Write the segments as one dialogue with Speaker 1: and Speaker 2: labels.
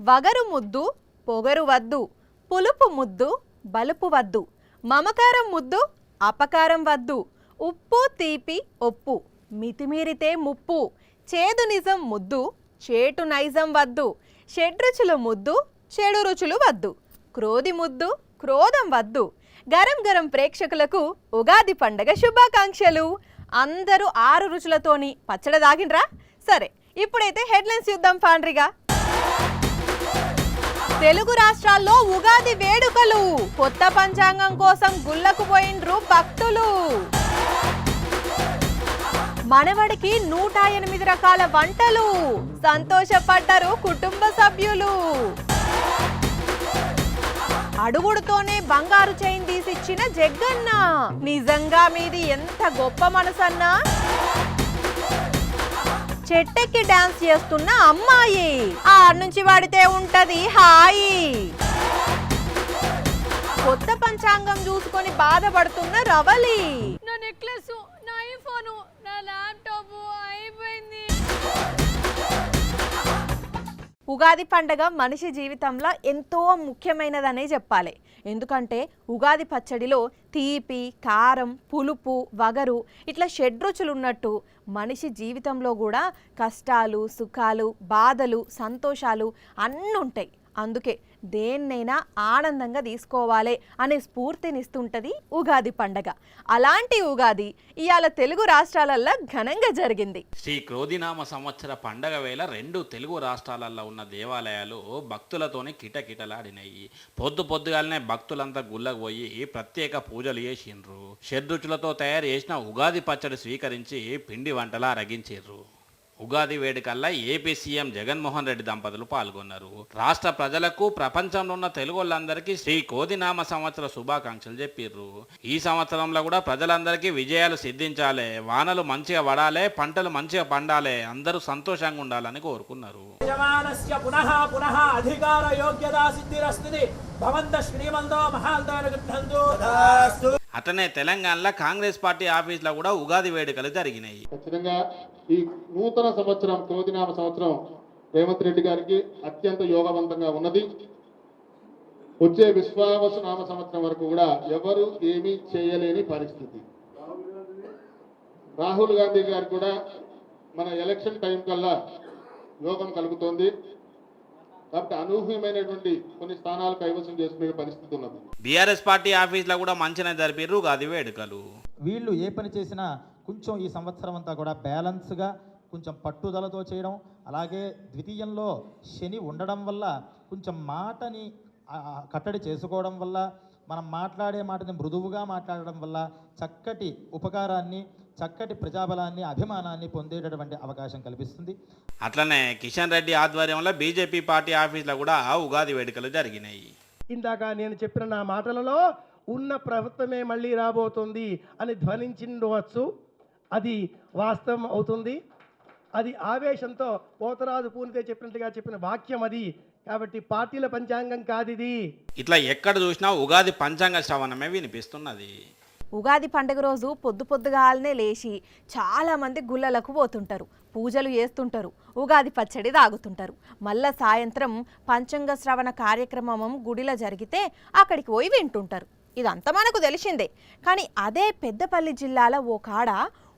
Speaker 1: వగరు ముద్దు పొగరు వద్దు, పులుపు ముద్దు బలుపు వద్దు, మమకారం ముద్దు అపకారం వద్దు, ఉప్పు తీపి ఒప్పు, మితిమీరితే ముప్పు, చేదు నిజం ముద్దు చేటు నైజం వద్దు, షడ్రుచుల ముద్దు చెడు రుచులు వద్దు, క్రోధి ముద్దు క్రోధం వద్దు. గరం గరం ప్రేక్షకులకు ఉగాది పండగ శుభాకాంక్షలు. అందరూ 6 రుచులతోని పచ్చడి దాగినరా? సరే, ఇప్పుడైతే హెడ్లైన్స్ చూద్దాం పాండ్రిగా. తెలుగు రాష్ట్రాల్లో ఉగాది వేడుకలు, కొత్త పంచాంగం కోసం గుళ్ళకు పోయిండ్రు భక్తులు. మనవడికి 108 రకాల వంటలు, సంతోషపడ్డారు కుటుంబ సభ్యులు. అడుగుడుతోనే బంగారు చైన్ తీసిచ్చిన జగ్గన్న, నిజంగా మీది ఎంత గొప్ప మనసన్నా. చెట్టెక్కి డాన్స్ చేస్తున్న అమ్మాయి, నుంచి వాడితే ఉంటది హాయి. కొత్త పంచాంగం చూసుకొని బాధపడుతున్న రవలి,
Speaker 2: నా నెక్లెస్, నా ఐఫోన్, నా ల్యాప్టాప్ అయిపోయింది.
Speaker 1: ఉగాది పండగ మనిషి జీవితంలో ఎంతో ముఖ్యమైనదనే చెప్పాలి. ఎందుకంటే ఉగాది పచ్చడిలో తీపి, కారం, పులుపు, వగరు ఇట్లా షడ్రుచులు ఉన్నట్టు మనిషి జీవితంలో కూడా కష్టాలు, సుఖాలు, బాధలు, సంతోషాలు అన్నీ ఉంటాయి. అందుకే దేన్నైనా ఆనందంగా తీసుకోవాలి అనే స్ఫూర్తినిస్తుంటది ఉగాది పండగ. అలాంటి ఉగాది ఇవాళ తెలుగు రాష్ట్రాలల్లో ఘనంగా జరిగింది.
Speaker 3: శ్రీ క్రోధినామ సంవత్సర పండగ వేళ 2 తెలుగు రాష్ట్రాలలో ఉన్న దేవాలయాలు భక్తులతోనే కిటకిటలాడినాయి. పొద్దుగాలనే భక్తులంతా గుళ్ళకు పోయి ప్రత్యేక పూజలు చేసిండ్రు. షడ్రుచులతో తయారు చేసిన ఉగాది పచ్చడి స్వీకరించి పిండి వంటలా అరగించారు. ఉగాది వేడుకల్లా ఏపీ సీఎం జగన్మోహన్ రెడ్డి దంపతులు పాల్గొన్నారు. రాష్ట్ర ప్రజలకు, ప్రపంచంలో ఉన్న తెలుగు వాళ్ళందరికీ శ్రీ క్రోధినామ సంవత్సర శుభాకాంక్షలు చెప్పిర్రు. ఈ సంవత్సరంలో కూడా ప్రజలందరికీ విజయాలు సిద్ధించాలి, వానలు మంచిగా పడాలి, పంటలు మంచిగా పండాలి, అందరూ సంతోషంగా ఉండాలని కోరుకున్నారు. అట్లనే తెలంగాణలో కాంగ్రెస్ పార్టీ ఆఫీసులో కూడా ఉగాది వేడుకలు జరిగినాయి.
Speaker 4: ఖచ్చితంగా ఈ నూతన సంవత్సరం క్రోధినామ సంవత్సరం రేవంత్ రెడ్డి గారికి అత్యంత యోగవంతంగా ఉన్నది. వచ్చే విశ్వావసు నామ సంవత్సరం వరకు కూడా ఎవరు ఏమీ చేయలేని పరిస్థితి. రాహుల్ గాంధీ గారికి కూడా మన ఎలక్షన్ టైం కల్లా యోగం కలుగుతోంది. కాబట్టి అనూహ్యమైనటువంటి కొన్ని స్థానాలు కైవసం చేసుకునే పరిస్థితి ఉన్నది.
Speaker 3: బీఆర్ఎస్ పార్టీ ఆఫీసులో కూడా మంచిగా జరిపారు ఉగాది వేడుకలు.
Speaker 5: వీళ్ళు ఏ పని చేసినా కొంచెం ఈ సంవత్సరం అంతా కూడా బ్యాలెన్స్గా కొంచెం పట్టుదలతో చేయడం, అలాగే ద్వితీయంలో శని ఉండడం వల్ల కొంచెం మాటని కట్టడి చేసుకోవడం వల్ల, మనం మాట్లాడే మాటని మృదువుగా మాట్లాడడం వల్ల చక్కటి ఉపకారాన్ని, చక్కటి ప్రజాబలాన్ని, అభిమానాన్ని పొందేటటువంటి అవకాశం కల్పిస్తుంది.
Speaker 3: అట్లనే కిషన్ రెడ్డి ఆధ్వర్యంలో బీజేపీ పార్టీ ఆఫీసులో కూడా ఉగాది వేడుకలు జరిగినాయి.
Speaker 6: ఇందాక నేను చెప్పిన నా మాటలలో ఉన్న ప్రభుత్వమే మళ్ళీ రాబోతుంది అని ధ్వనించిండవచ్చు. అది వాస్తవం అవుతుంది. అది ఆవేశంతో పోతరాజు పూనితే చెప్పినట్టుగా చెప్పిన వాక్యం అది. కాబట్టి పార్టీల పంచాంగం కాదిది.
Speaker 3: ఇట్లా ఎక్కడ చూసినా ఉగాది పంచాంగ శ్రవణమే వినిపిస్తున్నది.
Speaker 1: ఉగాది పండుగ రోజు పొద్దుగాలనే లేచి చాలామంది గుళ్ళలకు పోతుంటారు, పూజలు చేస్తుంటారు, ఉగాది పచ్చడి తాగుతుంటారు. మళ్ళా సాయంత్రం పంచాంగ శ్రవణ కార్యక్రమం గుడిలో జరిగితే అక్కడికి పోయి వింటుంటారు. ఇదంతా మనకు తెలిసిందే. కానీ అదే పెద్దపల్లి జిల్లాలో ఓ కాడ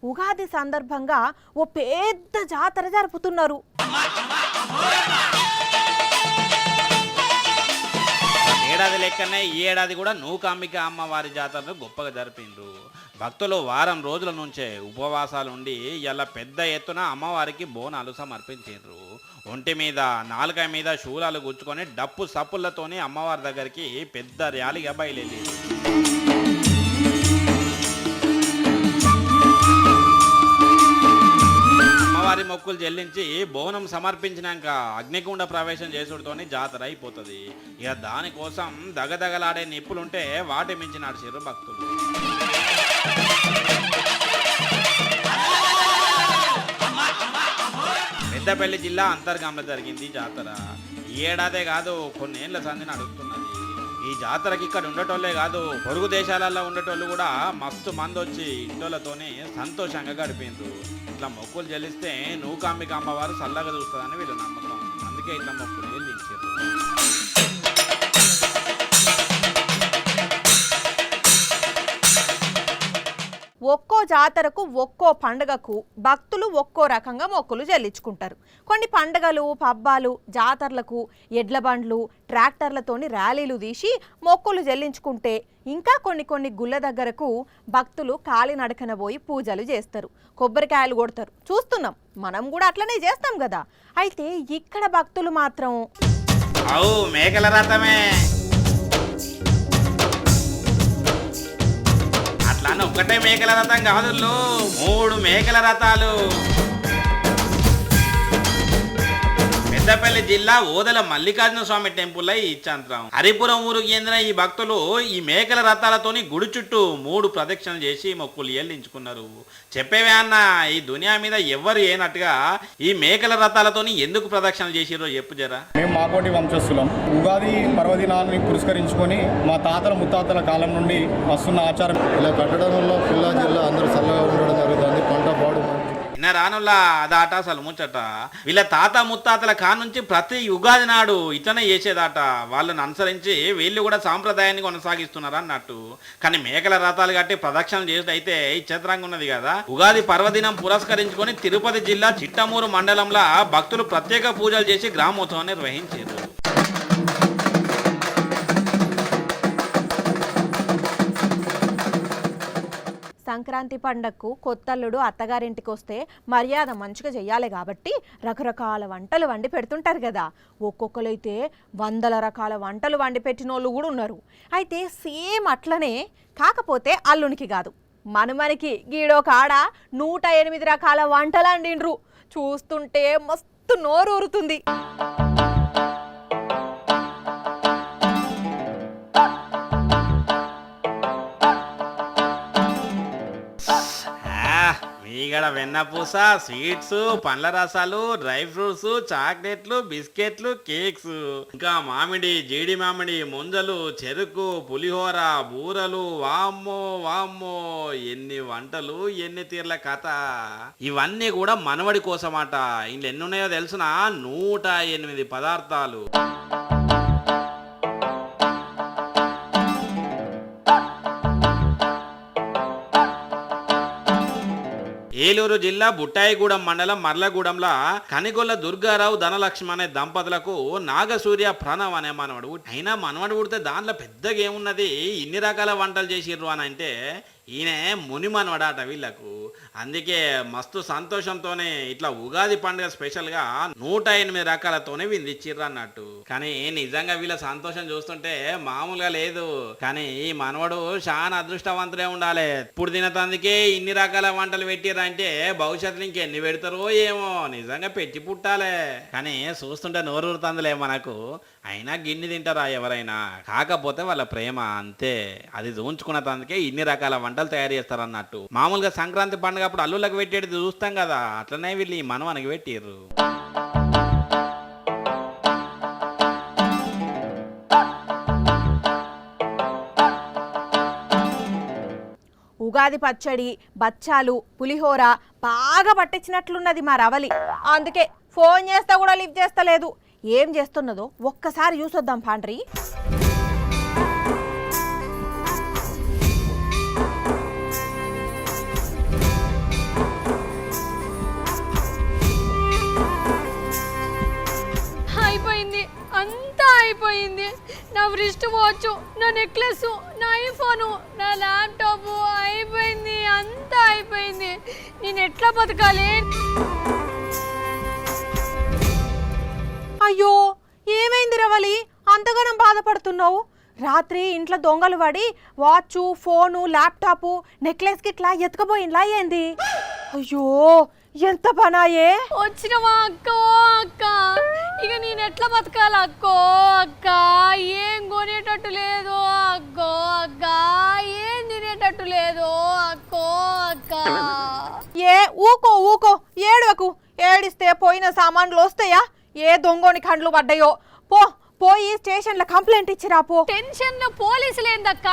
Speaker 1: ఉగాది సందర్భంగా ఓ పెద్ద జాతర జరుపుతున్నారు.
Speaker 3: ఏడాది లెక్కనే ఈ ఏడాది కూడా నూకాంబిక అమ్మవారి జాతరను గొప్పగా జరిపిండ్రు. భక్తులు వారం రోజుల నుంచే ఉపవాసాలు ఉండి ఇలా పెద్ద ఎత్తున అమ్మవారికి బోనాలు సమర్పించారు. ఒంటి మీద, నాలుక మీద శూలాలు గుచ్చుకొని డప్పు సప్పులతోనే అమ్మవారి దగ్గరికి పెద్ద ర్యాలీగా బయలుదేరి అమ్మవారి మొక్కులు చెల్లించి బోనం సమర్పించినాక అగ్నికుండ ప్రవేశం చేసుడుతోనే జాతర అయిపోతుంది. ఇక దానికోసం దగదగలాడే నిప్పులుంటే వాటి మించి నడిచారు భక్తులు. పెద్దపల్లి జిల్లా అంతర్గాంలో జరిగింది జాతర. ఈ ఏడాదే కాదు, కొన్నేళ్ల సంది నడుస్తున్నది. ఈ జాతరకి ఇక్కడ ఉండేటోళ్ళే కాదు, పొరుగు దేశాలలో ఉండేటోళ్ళు కూడా మస్తు మంది వచ్చి ఇంటోళ్ళతోనే సంతోషంగా గడిపిండ్రు. ఇట్లా మొక్కులు చెల్లిస్తే నూకాంబిక అమ్మవారు చల్లగా చూస్తుందని వీళ్ళ నమ్మకం. అందుకే ఇట్లా మొక్కులు చెల్లించారు.
Speaker 1: ఒక్కో జాతరకు ఒక్కో పండుగకు భక్తులు ఒక్కో రకంగా మొక్కులు చెల్లించుకుంటారు. కొన్ని పండుగలు పబ్బాలు జాతరలకు ఎడ్ల బండ్లు ట్రాక్టర్లతోని ర్యాలీలు తీసి మొక్కులు చెల్లించుకుంటే ఇంకా కొన్ని గుళ్ళ దగ్గరకు భక్తులు కాలినడకన పోయి పూజలు చేస్తారు, కొబ్బరికాయలు కొడతారు. చూస్తున్నాం, మనం కూడా అట్లనే చేస్తాం కదా. అయితే ఇక్కడ భక్తులు మాత్రం
Speaker 3: అవు మేకల రథమే అట్లా ఒక్కటే మేకల రథం కాదు, 3 మేకల రథాలు. పెద్దపల్లి జిల్లా ఓదల మల్లికార్జున స్వామి టెంపుల్ ఈ ఇచ్చాంతరం హరిపురం ఊరుకు చెందిన ఈ భక్తులు ఈ మేకల రథాలతోని గుడి చుట్టూ 3 ప్రదక్షిణలు చేసి మొక్కులు చెల్లించుకున్నారు. చెప్పేవే అన్న, ఈ దునియా మీద ఎవరు ఏనట్టుగా ఈ మేకల రథాలతోని ఎందుకు ప్రదక్షిణలు చేసిరో చెప్పు జరా.
Speaker 7: మేము మాకోటి వంశస్థులం. ఉగాది పర్వదినాన్ని పురస్కరించుకొని మా తాతల ముత్తాతల కాలం నుండి వస్తున్న ఆచారం.
Speaker 8: ఇలా కట్టడం వల్ల పిల్ల జిల్లా అందరూ చల్లగా ఉండడం జరుగుతుంది. పంట పాడు
Speaker 3: నిన్న రానుల్లా అదాట అసలు ముచ్చట. వీళ్ళ తాత ముత్తాతల కానుంచి ప్రతి ఉగాది నాడు ఇట్లనే చేసేదాట. వాళ్ళని అనుసరించి వీళ్ళు కూడా సాంప్రదాయాన్ని కొనసాగిస్తున్నారు అన్నట్టు. కానీ మేకల రథాలు కట్టి ప్రదక్షిణలు చేసి అయితే చిత్రంగా ఉన్నది కదా. ఉగాది పర్వదినం పురస్కరించుకొని తిరుపతి జిల్లా చిట్టమూరు మండలంలో భక్తులు ప్రత్యేక పూజలు చేసి గ్రామోత్సవం నిర్వహించారు.
Speaker 1: సంక్రాంతి పండగకు కొత్తల్లుడు అత్తగారింటికి వస్తే మర్యాద మంచిగా చెయ్యాలి కాబట్టి రకరకాల వంటలు వండి పెడుతుంటారు కదా. ఒక్కొక్కరైతే 100 రకాల వంటలు వండి పెట్టిన వాళ్ళు కూడా ఉన్నారు. అయితే సేమ్ అట్లనే, కాకపోతే అల్లునికి కాదు, మనమనికి గీడో కాడ 108 రకాల వంటలు వండిండ్రు. చూస్తుంటే మస్తు నోరూరుతుంది.
Speaker 3: మీగడ వెన్నపూస, స్వీట్స్, పండ్ల రసాలు, డ్రై ఫ్రూట్స్, చాక్లెట్లు, బిస్కెట్లు, కేక్స్, ఇంకా మామిడి, జీడి మామిడి, ముంజలు, చెరుకు, పులిహోర, బూరలు, వామ్మో వామ్మో ఎన్ని వంటలు, ఎన్ని తీర్ల కథ. ఇవన్నీ కూడా మనవడి కోసమాట. ఇంట్లో ఎన్ని ఉన్నాయో తెలుసునా? 108 పదార్థాలు. ఏలూరు జిల్లా బుట్టాయిగూడెం మండలం మర్లగూడెంలో కనిగొల్ల దుర్గారావు ధనలక్ష్మి అనే దంపతులకు నాగసూర్య ప్రణవ్ అనే మనవడు. అయినా మనవడు పుడితే దాంట్లో పెద్దగా ఏమున్నది, ఇన్ని రకాల వంటలు చేసిర్రు అని అంటే ఈయన ముని మనవడాట వీళ్ళకు. అందుకే మస్తు సంతోషంతోనే ఇట్లా ఉగాది పండుగ స్పెషల్గా 108 రకాలతోనే విందిచ్చిర్రు అన్నట్టు. కానీ నిజంగా వీళ్ళ సంతోషం చూస్తుంటే మామూలుగా లేదు. కానీ ఈ మనవడు చాలా అదృష్టవంతుడే ఉండాలి. ఇప్పుడు తినతందుకే ఇన్ని రకాల వంటలు పెట్టిర్రంటే భవిష్యత్తులో ఇంకెన్ని పెడతారో ఏమో. నిజంగా పెట్టి పుట్టాలే. కానీ చూస్తుంటే నోరూరుతుందిలే మనకు. అయినా గిన్ని తింటారా ఎవరైనా? కాకపోతే వాళ్ళ ప్రేమ అంతే. అది చూంచుకున్న తందుకే ఇన్ని రకాల వంటలు తయారు చేస్తారన్నట్టు. మామూలుగా సంక్రాంతి పండుగ అప్పుడు అల్లులకు పెట్టేది చూస్తాం కదా, అట్లనే వీళ్ళు ఈ మనవనికి పెట్టిర్రు.
Speaker 1: ఉగాది పచ్చడి, బచ్చాలు, పులిహోర బాగా పట్టించినట్లున్నది మా రవలి. అందుకే ఫోన్ చేస్తా కూడా లిఫ్ట్ చేస్తలేదు. ఏం చేస్తున్నదో ఒక్కసారి చూసొద్దాం పాండ్రి.
Speaker 2: అయిపోయింది, అంతా అయిపోయింది. నా రిస్ట్ వాచ్, నా నెక్లెస్, నా ఐఫోను, నా ల్యాప్టాప్ అయిపోయింది, అంతా అయిపోయింది. నేను ఎట్లా బతకాలి?
Speaker 1: అయ్యో, ఏమైంది రవలి, అంతగానం బాధపడుతున్నావు? రాత్రి ఇంట్లో దొంగలు పడి వాచ్, ఫోను, ల్యాప్టాప్, నెక్లెస్ గిట్లా ఎత్తుకపోయిండ్లా ఏంది? అయ్యో, ఎంత పనాయే.
Speaker 2: వచ్చినవా అక్కో అక్క, ఇక నేను ఎట్లా బతకాలి అక్కో అక్క? ఏం కొనేటట్టు లేదు అక్కో అక్క, ఏం తినేటట్టు లేదు అక్కో అక్క.
Speaker 1: ఊకో ఊకో, ఏడవకు. ఏడిస్తే పోయిన సామాన్లు వస్తాయా? ఏ దొంగోని కండ్లు పడ్డాయో. పోయి స్టేషన్లో కంప్లైంట్ ఇచ్చిరా పో.
Speaker 2: టెన్షన్ లో పోలీసులు ఏందక్క?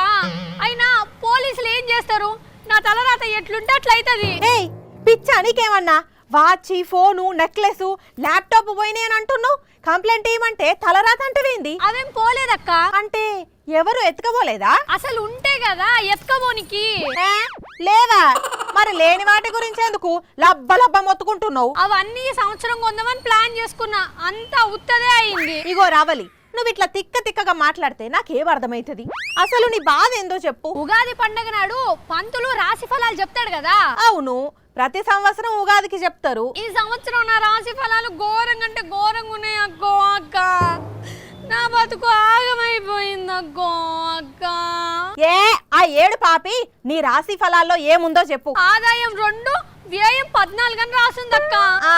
Speaker 2: అయినా పోలీసులు ఏం చేస్తారు? నా తలరాత ఎట్లుంటే అట్లయితది.
Speaker 1: ఏయ్ పిచ్చా, నీకేమన్నా వాచి, ఫోను, నెక్లెస్, ల్యాప్టాప్ పోయినాయి అని అంటున్నావు. కంప్లైంట్ ఇవ్వమంటే తలరాత అంటవేంది?
Speaker 2: అదేం పోలేదక్క.
Speaker 1: అంటే ఎవరు ఎత్తుకపోలేదా?
Speaker 2: అసలు ఉంటే కదా ఎత్తుకోబోనికి.
Speaker 1: ఏ? లేవా? మరి లేని వాటి గురించి ఎందుకు లబ్బ లబ్బ మొత్తుకుంటున్నావు?
Speaker 2: అవన్నీ ఈ సంవత్సరం కొందామని ప్లాన్ చేసుకున్నా, అంతా ఉత్తదే అయింది.
Speaker 1: ఇగో రావలి, నువ్వు ఇట్లా తిక్కగా మాట్లాడితే నాకేం అర్థమైతుంది? అసలు నీ బాధ ఏందో చెప్పు.
Speaker 2: ఉగాది పండగ నాడు పంతులు రాశి ఫలాలు చెప్తాడు కదా.
Speaker 1: అవును, ప్రతి సంవత్సరం ఉగాదికి చెప్తారు.
Speaker 2: ఈ సంవత్సరం నా రాశి ఫలాలు ఘోరంగా అంటే ఘోరంగా ఉన్నాయి అక్కో అక్క. నా బతుకు ఆగమైపోయింది అక్కో అక్క.
Speaker 1: ఏ ఆ ఏడు పాపి, నీ రాశి ఫలాల్లో ఏముందో చెప్పు.
Speaker 2: ఆదాయం 2, వ్యయం 14 అని రాసిందక్క.
Speaker 1: ఆ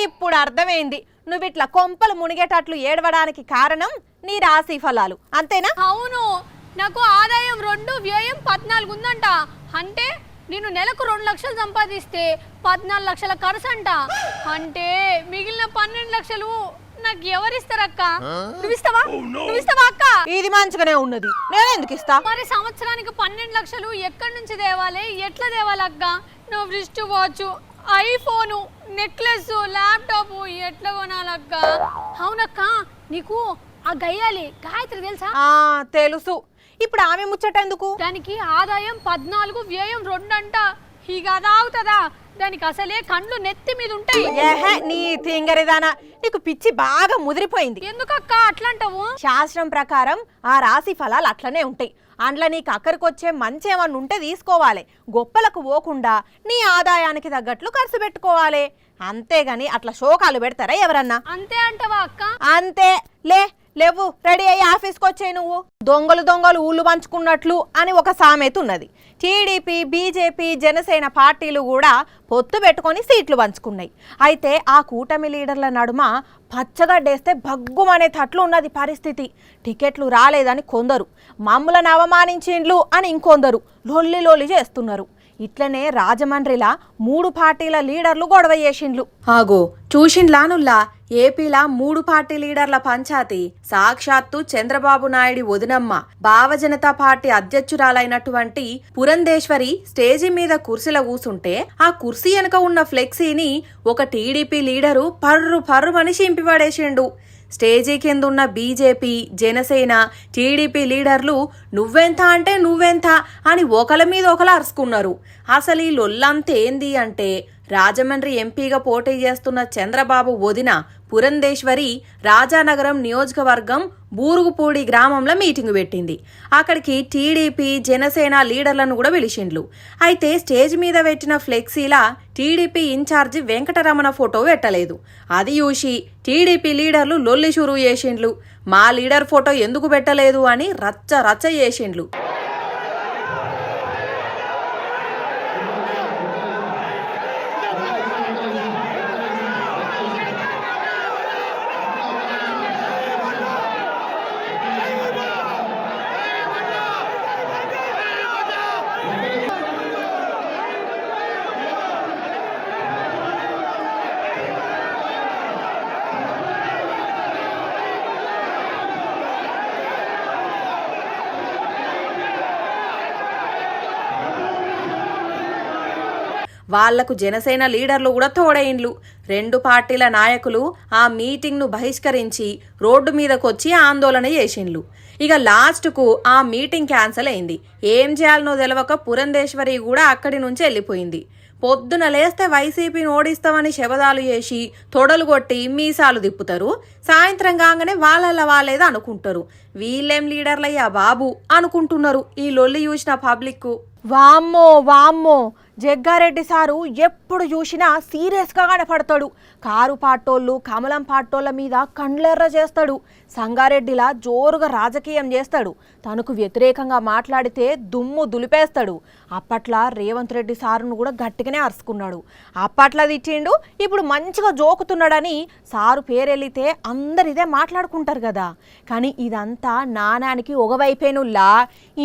Speaker 1: ఇప్పుడు అర్థమైంది. నువ్వు ఇట్లా కొంపలు మునిగేటట్లు ఏడవడానికి కారణం నీ రాశి ఫలాలు, అంతేనా?
Speaker 2: అవును, నాకు ఆదాయం 2, వ్యయం 14 ఉందంట. అంటే నేను నెలకు 2 లక్షలు సంపాదిస్తే 14 లక్షల ఖర్చు అంట. అంటే మిగిలిన 12 లక్షలు నాకు ఎవరిస్తారక్క? నువ్విస్తావా? నువ్విస్తావా అక్క?
Speaker 1: ఇది మంచిగానే ఉన్నది, నేను ఎందుకు ఇస్తా?
Speaker 2: మరి సంవత్సరానికి 12 లక్షలు ఎక్కడి నుంచి తేవాలి, ఎట్లా తేవాలి అక్క? నువ్వు wrist watch, iPhone, necklace, laptop ఎట్లా కొనాలక్క? అవునక్క, నీకు ఆ గయ్యాలి గాయత్రి తెలుసా?
Speaker 1: తెలుసు. ఇప్పుడు ఆమె ముచ్చటెందుకు?
Speaker 2: దానికి ఆదాయం 14, వ్యయం 2 అంట. ఇక అదావుతుందా? దానికి అసలే కండ్లు నెత్తి మీద ఉంటాయి.
Speaker 1: నీ తింగరిదానా, నీకు పిచ్చి బాగా ముదిరిపోయింది.
Speaker 2: ఎందుకక్క అట్లంటావు?
Speaker 1: శాస్త్రం ప్రకారం ఆ రాశి ఫలాలు అట్లనే ఉంటాయి. అందులో నీకు అక్కడికొచ్చే మంచి ఏమన్నా ఉంటే తీసుకోవాలి, గొప్పలకు పోకుండా నీ ఆదాయానికి తగ్గట్లు ఖర్చు పెట్టుకోవాలి. అంతేగాని అట్లా శోకాలు పెడతారా ఎవరన్నా?
Speaker 2: అంతే అంటవా అక్క?
Speaker 1: అంతే. లేవు, రెడీ అయ్యి ఆఫీస్కి వచ్చాయి. నువ్వు దొంగలు ఊళ్ళు పంచుకున్నట్లు అని ఒక సామెత ఉన్నది. టీడీపీ, బీజేపీ, జనసేన పార్టీలు కూడా పొత్తు పెట్టుకొని సీట్లు పంచుకున్నాయి. అయితే ఆ కూటమి లీడర్ల నడుమ పచ్చగడ్డేస్తే భగ్గుమనే తట్లు ఉన్నది పరిస్థితి. టికెట్లు రాలేదని కొందరు, మమ్ములను అవమానించిండ్లు అని ఇంకొందరు లొల్లి చేస్తున్నారు. ఇట్లనే రాజమండ్రిలా 3 పార్టీల లీడర్లు గొడవ చేసిండ్లు. ఆగో చూసిండ్లానుల్లా, ఏపీలా 3 పార్టీ లీడర్ల పంచాయతీ సాక్షాత్తు చంద్రబాబు నాయుడు వదినమ్మ, భావజనతా పార్టీ అధ్యక్షురాలైనటువంటి పురంధేశ్వరి స్టేజి మీద కుర్చీలో కూసుంటే ఆ కుర్చీ వెనుక ఉన్న ఫ్లెక్సీని ఒక టీడీపీ లీడరు పర్రుమని చింపిపడేసిండు. స్టేజీ కింద ఉన్న బీజేపీ, జనసేన, టీడీపీ లీడర్లు నువ్వెంత అంటే నువ్వెంత అని ఒకల మీద ఒకరు అరుచుకున్నారు. అసలు ఈ లొల్లంతేంది అంటే, రాజమండ్రి ఎంపీగా పోటీ చేస్తున్న చంద్రబాబు వదిన పురంధేశ్వరి రాజానగరం నియోజకవర్గం బూరుగుపూడి గ్రామంలో మీటింగ్ పెట్టింది. అక్కడికి టీడీపీ, జనసేన లీడర్లను కూడా పిలిచిండ్లు. అయితే స్టేజ్ మీద పెట్టిన ఫ్లెక్సీలా టీడీపీ ఇన్ఛార్జి వెంకటరమణ ఫోటో పెట్టలేదు. అది చూసి టీడీపీ లీడర్లు లొల్లి షురూ చేసిండ్లు. మా లీడర్ ఫోటో ఎందుకు పెట్టలేదు అని రచ్చ చేసిండ్లు. వాళ్లకు జనసేన లీడర్లు కూడా తోడైండ్లు. 2 పార్టీల నాయకులు ఆ మీటింగ్ను బహిష్కరించి రోడ్డు మీదకొచ్చి ఆందోళన చేసిండ్లు. ఇక లాస్ట్కు ఆ మీటింగ్ క్యాన్సిల్ అయింది. ఏం చేయాలనో తెలవక పురంధేశ్వరి కూడా అక్కడి నుంచి వెళ్ళిపోయింది. పొద్దున లేస్తే వైసీపీని ఓడిస్తామని శబదాలు చేసి తొడలు కొట్టి మీసాలు తిప్పుతారు. సాయంత్రం కాగానే వాళ్ళేదో అనుకుంటారు. వీళ్ళేం లీడర్లయ్యా బాబు అనుకుంటున్నారు ఈ లొల్లి చూసిన పబ్లిక్. వామ్మో, జగ్గారెడ్డి సారు ఎప్పుడు చూసినా సీరియస్గా కనపడతాడు. కారు పాటోళ్ళు, కమలం పాటోళ్ళ మీద కండ్లెర్ర చేస్తాడు. సంగారెడ్డిలా జోరుగా రాజకీయం చేస్తాడు. తనకు వ్యతిరేకంగా మాట్లాడితే దుమ్ము దులిపేస్తాడు. అప్పట్లా రేవంత్ రెడ్డి సారును కూడా గట్టిగానే అరుచుకున్నాడు. అప్పట్లా తిట్టిండు, ఇప్పుడు మంచిగా జోకుతున్నాడని సారు పేరెళ్ళితే అందరిదే మాట్లాడుకుంటారు కదా. కానీ ఇదంతా నాణానికి ఒకవైపేనుల్లా,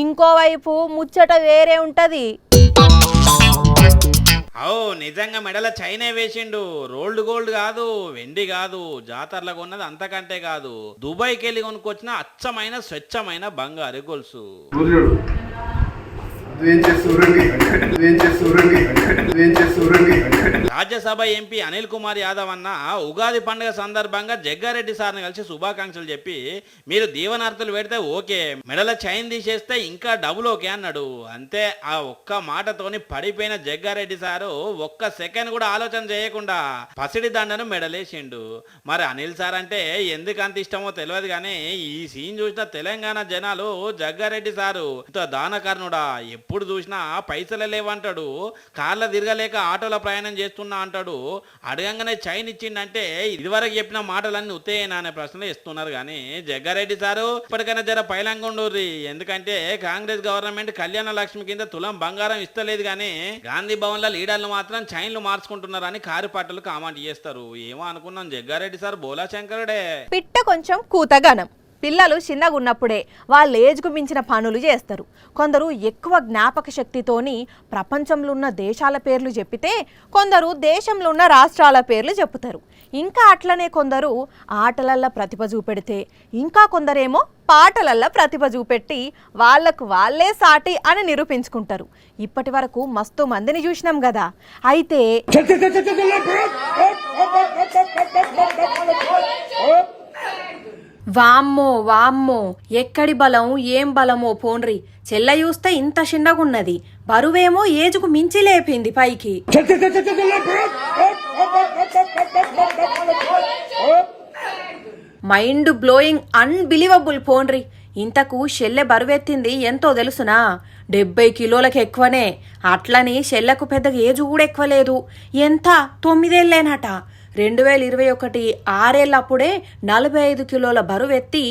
Speaker 1: ఇంకోవైపు ముచ్చట వేరే ఉంటది.
Speaker 3: నిజంగా మెడల చైనే వేసిండు. రోల్డ్ గోల్డ్ కాదు, వెండి కాదు, జాతరలో కొన్నది అంతకంటే కాదు, దుబాయ్కి వెళ్ళి కొనుక్కొచ్చిన అచ్చమైన స్వచ్ఛమైన బంగారు గొలుసు.
Speaker 8: ఏం చేస్తూరండి
Speaker 3: రాజ్యసభ ఎంపీ అనిల్ కుమార్ యాదవ్ అన్న ఉగాది పండుగ సందర్భంగా జగ్గారెడ్డి సార్ని కలిసి శుభాకాంక్షలు చెప్పి మీరు దీవనార్థులు పెడితే ఓకే, మెడల చైన్ తీసేస్తే ఇంకా డబుల్ ఓకే అన్నాడు. అంతే, ఆ ఒక్క మాటతోని పడిపోయిన జగ్గారెడ్డి సారు ఒక్క సెకండ్ కూడా ఆలోచన చేయకుండా పసిడి దండను మెడలేసిండు. మరి అనిల్ సార్ అంటే ఎందుకు అంత ఇష్టమో తెలియదు కానీ ఈ సీన్ చూసిన తెలంగాణ జనాలు జగ్గారెడ్డి సారు దానకర్ణుడా, ఎప్పుడు చూసినా పైసలు లేవంటాడు, కార్ల తిరగలేక ఆటోలో ప్రయాణం చేస్తున్నా అంటాడు, అడగంగానే చైన్ ఇచ్చిండంటే ఇదివరకు చెప్పిన మాటలన్నీ ఉత్తేనా అనే ప్రశ్నలు ఇస్తున్నారు. కానీ జగ్గారెడ్డి సారు ఇప్పటికైనా జర పైలంగుండూరి, ఎందుకంటే కాంగ్రెస్ గవర్నమెంట్ కళ్యాణ లక్ష్మి కింద తులం బంగారం ఇస్తలేదు కానీ గాంధీ భవన్ లో లీడర్లు మాత్రం చైన్లు మార్చుకుంటున్నారని కారుపాటలు కామెంట్ చేస్తారు. ఏమో అనుకున్నాం, జగ్గారెడ్డి సార్ బోలా శంకరుడే.
Speaker 1: పిట్ట కొంచెం కూతగనం. పిల్లలు చిన్నగా ఉన్నప్పుడే వాళ్ళ ఏజ్కు మించిన పనులు చేస్తారు. కొందరు ఎక్కువ జ్ఞాపక శక్తితోని ప్రపంచంలో ఉన్న దేశాల పేర్లు చెప్పితే కొందరు దేశంలో ఉన్న రాష్ట్రాల పేర్లు చెప్తారు. ఇంకా అట్లనే కొందరు ఆటలల్లో ప్రతిభ చూపెడితే ఇంకా కొందరేమో పాటలల్లో ప్రతిభ చూపెట్టి వాళ్లకు వాళ్ళే సాటి అని నిరూపించుకుంటారు. ఇప్పటి వరకు మస్తు మందిని చూసినాం కదా. అయితే వామ్మో వామ్మో, ఎక్కడి బలం ఏం బలమో పోన్రి. చెల్ల చూస్తే ఇంత చిన్నగున్నది, బరువేమో ఏజుకు మించి లేపింది పైకి. మైండ్ బ్లోయింగ్, అన్బిలీవబుల్ పోన్రి. ఇంతకు షెల్లె బరువెత్తింది ఎంతో తెలుసునా? 70 కిలోలకు ఎక్కువనే. అట్లని షెల్లకు పెద్దగా ఏజు కూడా ఎక్కువ లేదు. ఎంత? 9 ఏళ్ళేనట. 2021 6 ఏళ్ళప్పుడే 45 కిలోల బరువెత్తి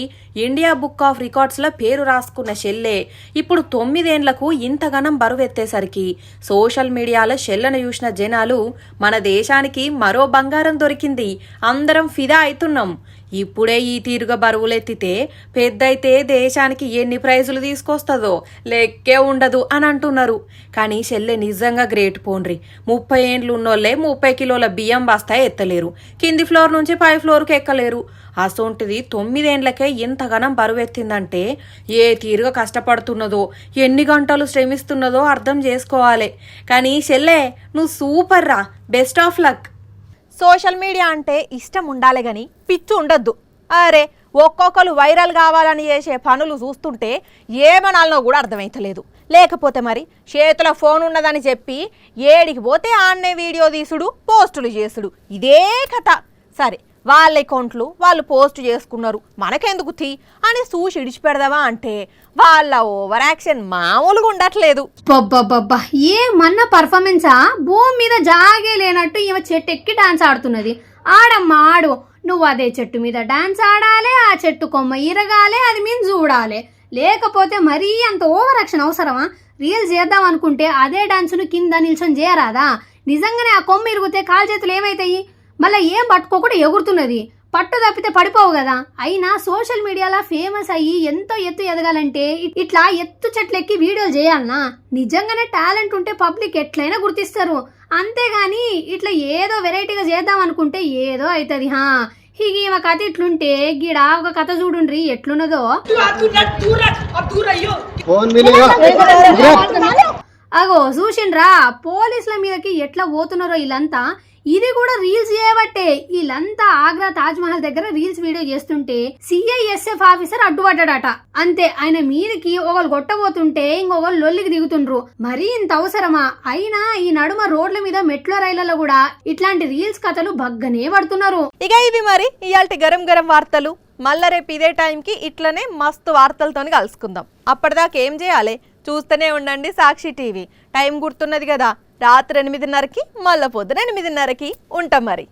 Speaker 1: ఇండియా బుక్ ఆఫ్ రికార్డ్స్లో పేరు రాసుకున్న షెల్లే ఇప్పుడు 9 ఏళ్లకు ఇంతగనం బరువెత్తేసరికి సోషల్ మీడియాలో షెల్లను చూసిన జనాలు మన దేశానికి మరో బంగారం దొరికింది, అందరం ఫిదా అవుతున్నాం. ఇప్పుడే ఈ తీరుగా బరువులెత్తితే పెద్దయితే దేశానికి ఎన్ని ప్రైజులు తీసుకొస్తుందో లెక్కే ఉండదు అని అంటున్నారు. కానీ షెల్లె నిజంగా గ్రేట్ పోన్రి. 30 ఏండ్లు ఉన్నోళ్లే 30 కిలోల బియ్యం బస్తా ఎత్తలేరు, కింది ఫ్లోర్ నుంచి పై ఫ్లోర్కి ఎక్కలేరు. అసొంటిది 9 ఏండ్లకే ఇంతగానం బరువెత్తిందంటే ఏ తీరుగా కష్టపడుతున్నదో, ఎన్ని గంటలు శ్రమిస్తున్నదో అర్థం చేసుకోవాలి. కానీ షెల్లె నువ్వు సూపర్ రా, best of luck. Social media అంటే ఇష్టం ఉండాలి కానీ పిచ్చి ఉండొద్దు. అరే ఒక్కొక్కరు వైరల్ కావాలని చేసే పనులు చూస్తుంటే ఏమనాలనో కూడా అర్థమవుతలేదు. లేకపోతే మరి చేతిలో ఫోన్ ఉన్నదని చెప్పి ఏడికి పోతే ఆన్నే వీడియో తీసుడు, పోస్టులు చేసుడు, ఇదే కథ. సరే, వాళ్ళ అకౌంట్లు వాళ్ళు పోస్ట్ చేసుకున్నారు, మనకెందుకు తీ అని చూసి ఇడిచిపెడదామా అంటే వాళ్ళ ఓవర్ యాక్షన్ మామూలుగా ఉండట్లేదు.
Speaker 2: బొబ్బబ్బబ్బా, ఏమన్నా పర్ఫార్మెన్సా? భూమి మీద జాగే లేనట్టు ఈమె చెట్టు ఎక్కి డాన్స్ ఆడుతున్నది. ఆడమ్మా ఆడు, నువ్వు అదే చెట్టు మీద డాన్స్ ఆడాలి, ఆ చెట్టు కొమ్మ ఇరగాలి, అది మేము చూడాలి. లేకపోతే మరీ అంత ఓవర్ యాక్షన్ అవసరమా? రీల్స్ చేద్దాం అనుకుంటే అదే డాన్సును కింద నిల్చొని చేయరాదా? నిజంగానే ఆ కొమ్మ ఇరిగితే కాలు చేతులు ఏమవుతాయి? మళ్ళీ ఏం పట్టుకోకుండా ఎగురుతున్నది, పట్టు తప్పితే పడిపోవు కదా. అయినా సోషల్ మీడియాలో ఫేమస్ అయ్యి ఎంతో ఎత్తు ఎదగాలంటే ఇట్లా ఎత్తు చెట్లెక్కి వీడియోలు చేయాలనా? నిజంగానే టాలెంట్ ఉంటే పబ్లిక్ ఎట్లయినా గుర్తిస్తారు. అంతేగాని ఇట్లా ఏదో వెరైటీగా చేద్దాం అనుకుంటే ఏదో అవుతుంది. ఇక ఈమె కథ ఇట్లుంటే గిడ ఒక కథ చూడుండ్రి ఎట్లున్నదో. అగో చూసిండ్రా పోలీసుల మీదకి ఎట్లా పోతున్నారో వీళ్ళంతా. ఇది కూడా రీల్స్ చేయబట్టే. వీళ్ళంతా ఆగ్రా తాజ్ మహల్ దగ్గర రీల్స్ వీడియో చేస్తుంటే CISF ఆఫీసర్ అడ్డుపడ్డాడట. అంతే, ఆయన మీదకి ఒకళ్ళు కొట్టబోతుంటే ఇంకొకళ్ళు లొల్లికి దిగుతుండ్రు. మరీ ఇంత అవసరమా? అయినా ఈ నడుమ రోడ్ల మీద మెట్రో రైళ్లలో కూడా ఇట్లాంటి రీల్స్ కథలు బగ్గనే పడుతున్నారు.
Speaker 1: ఇక ఇవి మరి ఇయాల్టి గరం గరం వార్తలు. మళ్ళా రేపు ఇదే టైంకి ఇట్లనే మస్తు వార్తలతో కలుసుకుందాం. అప్పటిదాకా ఏం చేయాలి? చూస్తూనే ఉండండి సాక్షి టీవీ. టైం గుర్తున్నది కదా, రాత్రి 8:30కి మళ్ళీ పొద్దున 8:30కి ఉంటాం మరి.